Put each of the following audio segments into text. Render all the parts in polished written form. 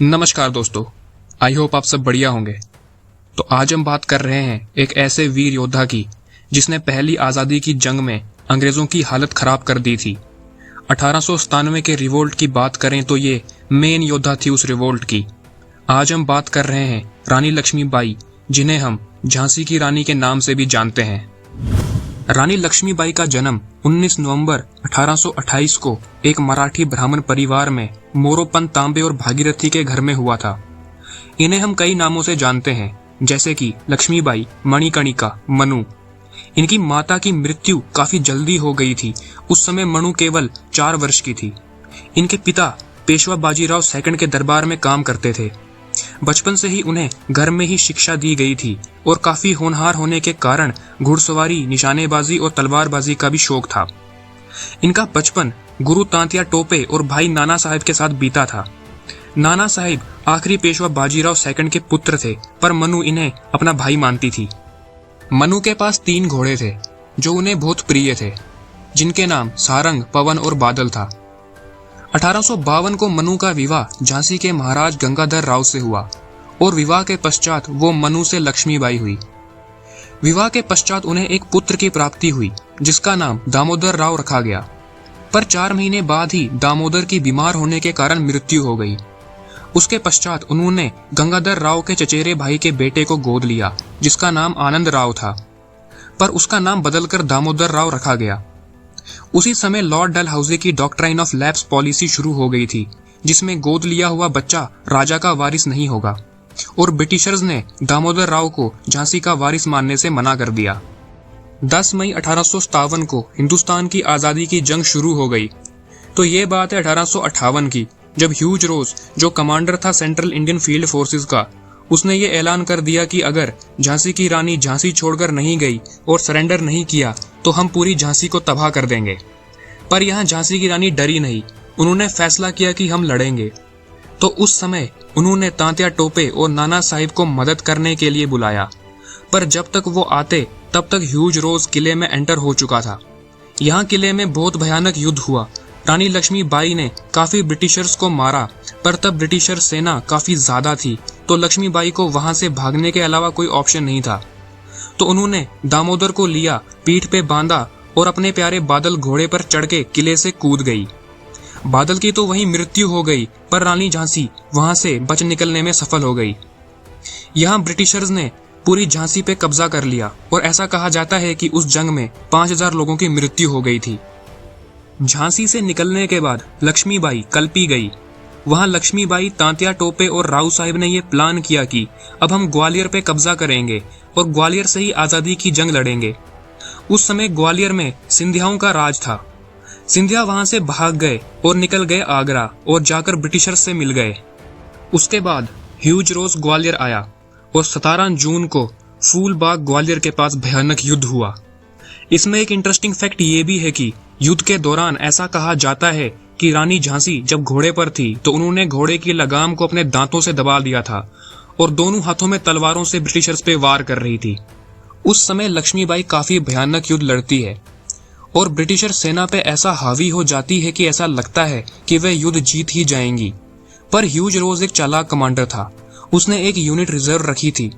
नमस्कार दोस्तों, I hope आप सब बढ़िया होंगे। तो आज हम बात कर रहे हैं एक ऐसे वीर योद्धा की जिसने पहली आज़ादी की जंग में अंग्रेजों की हालत खराब कर दी थी। 1897 के रिवोल्ट की बात करें तो ये मेन योद्धा थी उस रिवोल्ट की। आज हम बात कर रहे हैं रानी लक्ष्मीबाई, जिन्हें हम झांसी की रानी के नाम से भी जानते हैं। रानी लक्ष्मीबाई का जन्म 19 नवंबर 1828 को एक मराठी ब्राह्मण परिवार में मोरोपंत तांबे और भागीरथी के घर में हुआ था। इन्हें हम कई नामों से जानते हैं, जैसे कि लक्ष्मीबाई, मणिकर्णिका, मनु। इनकी माता की मृत्यु काफी जल्दी हो गई थी। उस समय मनु केवल 4 वर्ष की थी। इनके पिता पेशवा बाजीराव सेकंड के दरबार में काम करते थे। बचपन से ही उन्हें घर में ही शिक्षा दी गई थी और काफी होनहार होने के कारण घुड़सवारी, निशानेबाजी और तलवारबाजी का भी शौक था। इनका बचपन गुरु तांतिया टोपे और भाई नाना साहिब के साथ बीता था। नाना साहिब आखिरी पेशवा बाजीराव सेकंड के पुत्र थे, पर मनु इन्हें अपना भाई मानती थी। मनु के पास 3 घोड़े थे जो उन्हें बहुत प्रिय थे, जिनके नाम सारंग, पवन और बादल था। 1852 को मनु का विवाह झांसी के महाराज गंगाधर राव से हुआ और विवाह के पश्चात वो मनु से लक्ष्मीबाई हुई। विवाह के पश्चात उन्हें एक पुत्र की प्राप्ति हुई जिसका नाम दामोदर राव रखा गया, पर 4 महीने बाद ही दामोदर की बीमार होने के कारण मृत्यु हो गई। उसके पश्चात उन्होंने गंगाधर राव के चचेरे भाई के बेटे को गोद लिया जिसका नाम आनंद राव था, पर उसका नाम बदलकर दामोदर राव रखा गया। उसी समय लॉर्ड डलहौजी की डॉक्ट्राइन ऑफ लैप्स पॉलिसी शुरू हो गई थी, जिसमें गोद लिया हुआ बच्चा राजा का वारिस नहीं होगा, और ब्रिटिशर्स ने दामोदर राव को झांसी का वारिस मानने से मना कर दिया। 10 मई 1857 को हिंदुस्तान की आज़ादी की जंग शुरू हो गई। तो ये बात है 1858 की, जब ह्यूज रोज, जो कमांडर था सेंट्रल इंडियन फील्ड फोर्सेस का, उसने ये ऐलान कर दिया कि अगर झांसी की रानी झांसी छोड़कर नहीं गई और सरेंडर नहीं किया तो हम पूरी झांसी को तबाह कर देंगे। पर यहाँ झांसी की रानी डरी नहीं, उन्होंने फैसला किया कि हम लड़ेंगे। तो उस समय उन्होंने तांतिया टोपे और नाना साहिब को मदद करने के लिए बुलाया, पर जब तक वो आते तब तक ह्यूज रोज किले में एंटर हो चुका था। यहाँ किले में बहुत भयानक युद्ध हुआ। रानी लक्ष्मीबाई ने काफी ब्रिटिशर्स को मारा, पर तब ब्रिटिशर सेना काफी ज्यादा थी, तो लक्ष्मीबाई को वहां से भागने के अलावा कोई ऑप्शन नहीं था। तो उन्होंने दामोदर को लिया, पीठ पे बांधा और अपने प्यारे बादल घोड़े पर चढ़ के किले से कूद गई। बादल की तो वहीं मृत्यु हो गई, पर रानी झांसी वहां से बच निकलने में सफल हो गई। यहाँ ब्रिटिशर्स ने पूरी झांसी पे कब्जा कर लिया और ऐसा कहा जाता है कि उस जंग में 5000 लोगों की मृत्यु हो गई थी। झांसी से निकलने के बाद लक्ष्मीबाई कल्पी गई। वहां लक्ष्मीबाई, तांतिया टोपे और राव साहिब ने यह प्लान किया कि अब हम ग्वालियर पे कब्जा करेंगे और ग्वालियर से ही आजादी की जंग लड़ेंगे। उस समय ग्वालियर में सिंधियाओं का राज था। सिंधिया वहां से भाग गए और निकल गए आगरा और जाकर ब्रिटिशर्स से मिल गए। उसके बाद ह्यूज रोज ग्वालियर आया और 17 जून को फूलबाग ग्वालियर के पास भयानक युद्ध हुआ। इसमें एक इंटरेस्टिंग फैक्ट ये भी है कि युद्ध के दौरान ऐसा कहा जाता है कि रानी झांसी जब घोड़े पर थी तो उन्होंने घोड़े की लगाम को अपने दांतों से दबा दिया था और दोनों हाथों में तलवारों से ब्रिटिशर्स पे वार कर रही थी। उस समय लक्ष्मीबाई काफी भयानक युद्ध लड़ती है और ब्रिटिशर सेना पे ऐसा हावी हो जाती है कि ऐसा लगता है कि वह युद्ध जीत ही जाएंगी। पर ह्यूज रोज एक चालाक कमांडर था, उसने एक यूनिट रिजर्व रखी थी।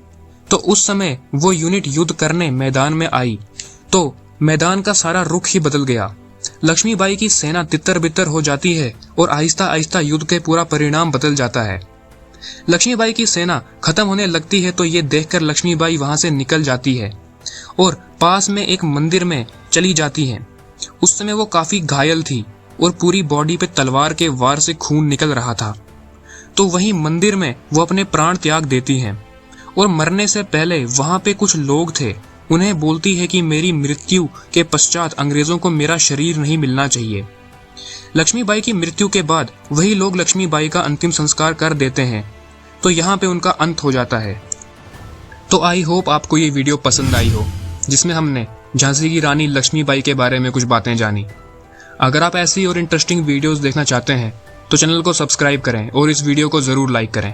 तो उस समय वो यूनिट युद्ध करने मैदान में आई तो मैदान का सारा रुख ही बदल गया। लक्ष्मीबाई की सेना तितर बितर हो जाती है और आहिस्ता आहिस्ता युद्ध के पूरा परिणाम बदल जाता है। लक्ष्मीबाई की सेना खत्म होने लगती है तो ये देखकर लक्ष्मीबाई वहां से निकल जाती है और पास में एक मंदिर में चली जाती है। उस समय वो काफी घायल थी और पूरी बॉडी पे तलवार के वार से खून निकल रहा था। तो वहीं मंदिर में वो अपने प्राण त्याग देती हैं और मरने से पहले वहां पे कुछ लोग थे, उन्हें बोलती है कि मेरी मृत्यु के पश्चात अंग्रेजों को मेरा शरीर नहीं मिलना चाहिए। लक्ष्मीबाई की मृत्यु के बाद वही लोग लक्ष्मीबाई का अंतिम संस्कार कर देते हैं, तो यहाँ पे उनका अंत हो जाता है। तो आई होप आपको ये वीडियो पसंद आई हो, जिसमें हमने झांसी की रानी लक्ष्मीबाई के बारे में कुछ बातें जानी। अगर आप ऐसी और इंटरेस्टिंग वीडियोस देखना चाहते हैं तो चैनल को सब्सक्राइब करें और इस वीडियो को जरूर लाइक करें।